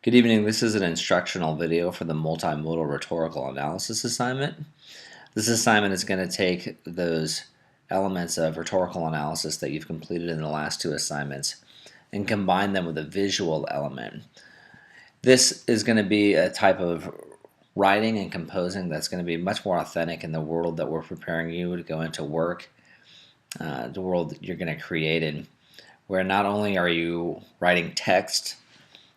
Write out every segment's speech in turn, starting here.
Good evening. This is an instructional video for the multimodal rhetorical analysis assignment. This assignment is going to take those elements of rhetorical analysis that you've completed in the last two assignments and combine them with a visual element. This is going to be a type of writing and composing that's going to be much more authentic in the world that we're preparing you to go into work, the world that you're going to create in, where not only are you writing text,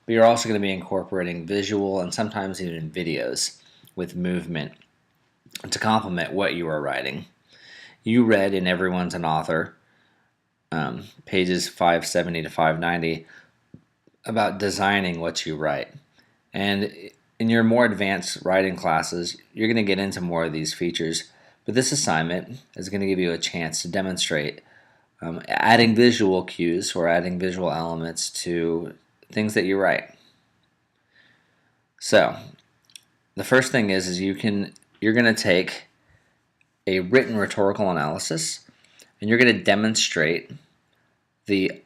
but you're also going to be incorporating visual and sometimes even videos with movement to complement what you are writing. You read in Everyone's an Author, pages 570 to 590, about designing what you write. And in your more advanced writing classes, you're going to get into more of these features, but this assignment is going to give you a chance to demonstrate adding visual cues or adding visual elements to things that you write. So the first thing is you're going to take a written rhetorical analysis and you're going to demonstrate the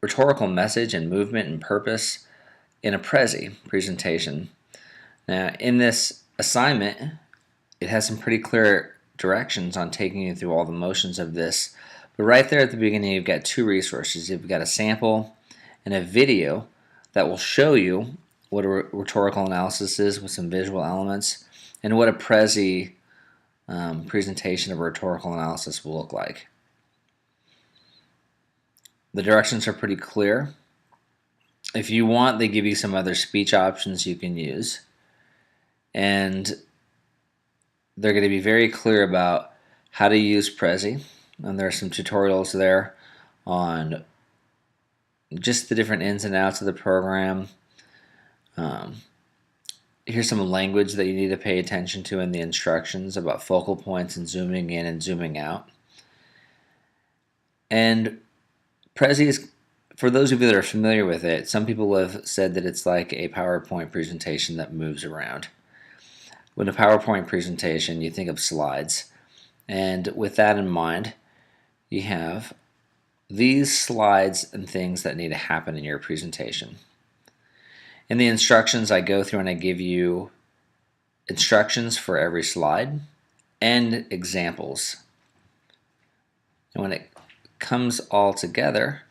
rhetorical message and movement and purpose in a Prezi presentation. Now in this assignment, it has some pretty clear directions on taking you through all the motions of this, but right there at the beginning you've got two resources. You've got a sample and a video that will show you what a rhetorical analysis is with some visual elements and what a Prezi presentation of a rhetorical analysis will look like. The directions are pretty clear. If you want, they give you some other speech options you can use, and they're going to be very clear about how to use Prezi, and there are some tutorials there on just the different ins and outs of the program. Here's some language that you need to pay attention to in the instructions about focal points and zooming in and zooming out. And Prezi is, for those of you that are familiar with it, some people have said that it's like a PowerPoint presentation that moves around. With a PowerPoint presentation, you think of slides. And with that in mind, you have these slides and things that need to happen in your presentation. In the instructions, I go through and I give you instructions for every slide and examples. And when it comes all together,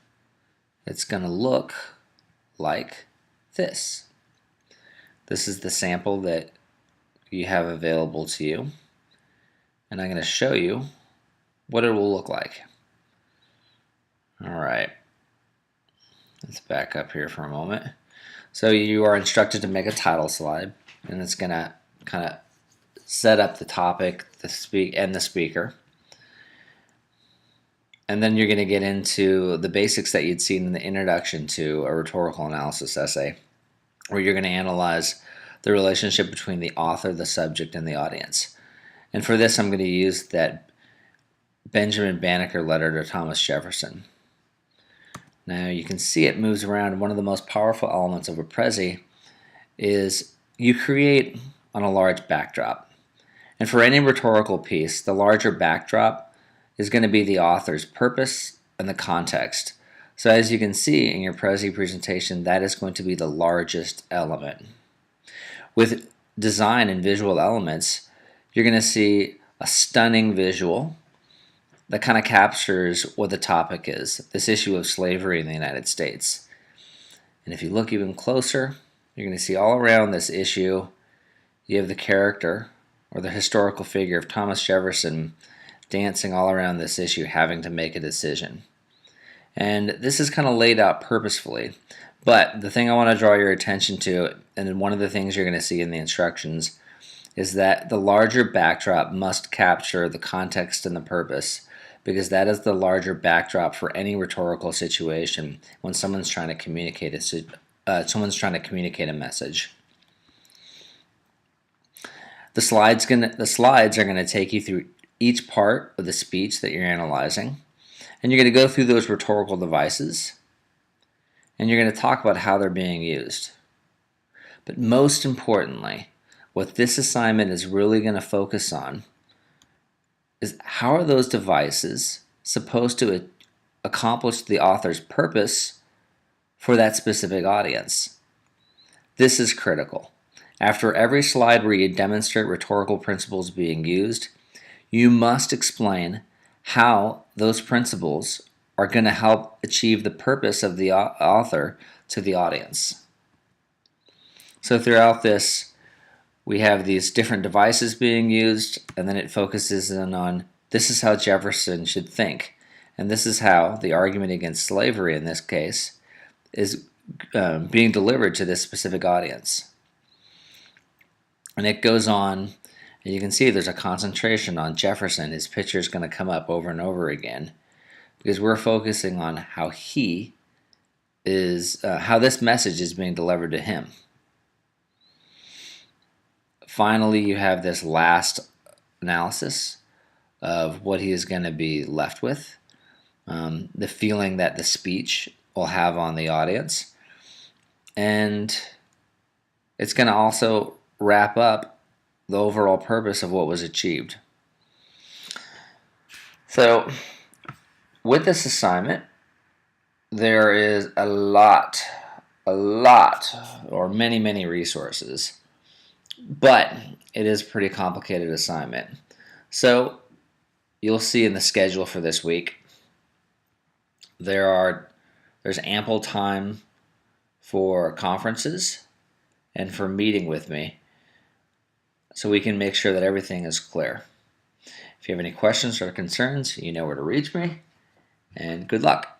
it's going to look like this. This is the sample that you have available to you, and I'm going to show you what it will look like. All right, let's back up here for a moment. So you are instructed to make a title slide, and it's going to kind of set up the topic, the speaker. And then you're going to get into the basics that you'd seen in the introduction to a rhetorical analysis essay, where you're going to analyze the relationship between the author, the subject, and the audience. And for this, I'm going to use that Benjamin Banneker letter to Thomas Jefferson. Now you can see it moves around. One of the most powerful elements of a Prezi is you create on a large backdrop. And for any rhetorical piece, the larger backdrop is going to be the author's purpose and the context. So as you can see in your Prezi presentation, that is going to be the largest element. With design and visual elements, you're going to see a stunning visual that kind of captures what the topic is, this issue of slavery in the United States. And if you look even closer, you're going to see all around this issue, you have the character or the historical figure of Thomas Jefferson dancing all around this issue, having to make a decision. And this is kind of laid out purposefully. But the thing I want to draw your attention to, and one of the things you're going to see in the instructions, is that the larger backdrop must capture the context and the purpose, because that is the larger backdrop for any rhetorical situation when someone's trying to communicate a message. The slides are going to take you through each part of the speech that you're analyzing, and you're going to go through those rhetorical devices, and you're going to talk about how they're being used. But most importantly, what this assignment is really going to focus on is how are those devices supposed to accomplish the author's purpose for that specific audience. This is critical. After every slide where you demonstrate rhetorical principles being used, you must explain how those principles are going to help achieve the purpose of the author to the audience. So throughout this, we have these different devices being used, and then it focuses in on this is how Jefferson should think, and this is how the argument against slavery in this case is being delivered to this specific audience. And it goes on, and you can see there's a concentration on Jefferson. His picture is going to come up over and over again because we're focusing on how he is, how this message is being delivered to him. Finally, you have this last analysis of what he is going to be left with, the feeling that the speech will have on the audience, and it's going to also wrap up the overall purpose of what was achieved. So, with this assignment, there is a lot, or many resources, but it is a pretty complicated assignment. So, you'll see in the schedule for this week, there's ample time for conferences and for meeting with me so we can make sure that everything is clear. If you have any questions or concerns, you know where to reach me, and good luck.